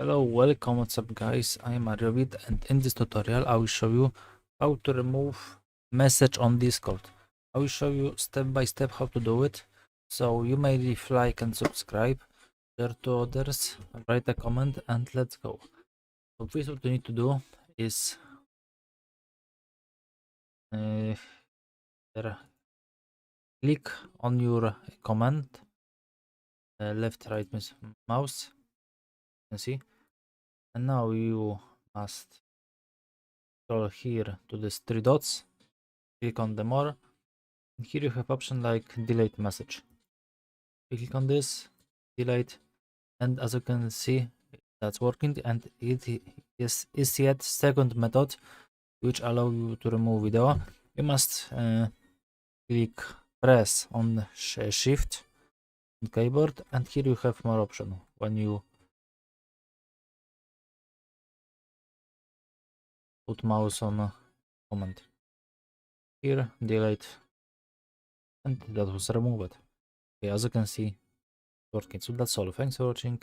Hello, welcome, what's up guys, I am Ariovit and in this tutorial I will show you how to remove message on Discord. I will show you step by step how to do it, so you may leave like and subscribe, share to others, write a comment and let's go. So first what you need to do is click on your command, left right mouse, you can see, and now you must scroll here to these three dots, click on the more. Here you have option like delete message. You click on this, delete, and as you can see that's working, and it is yet second method which allow you to remove video. You must press on shift on keyboard, and here you have more option when you put mouse on command. Here delete, and that was removed. Okay, as you can see working. So that's all. Thanks for watching.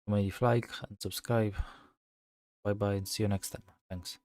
You may leave like and subscribe. Bye bye and see you next time. Thanks.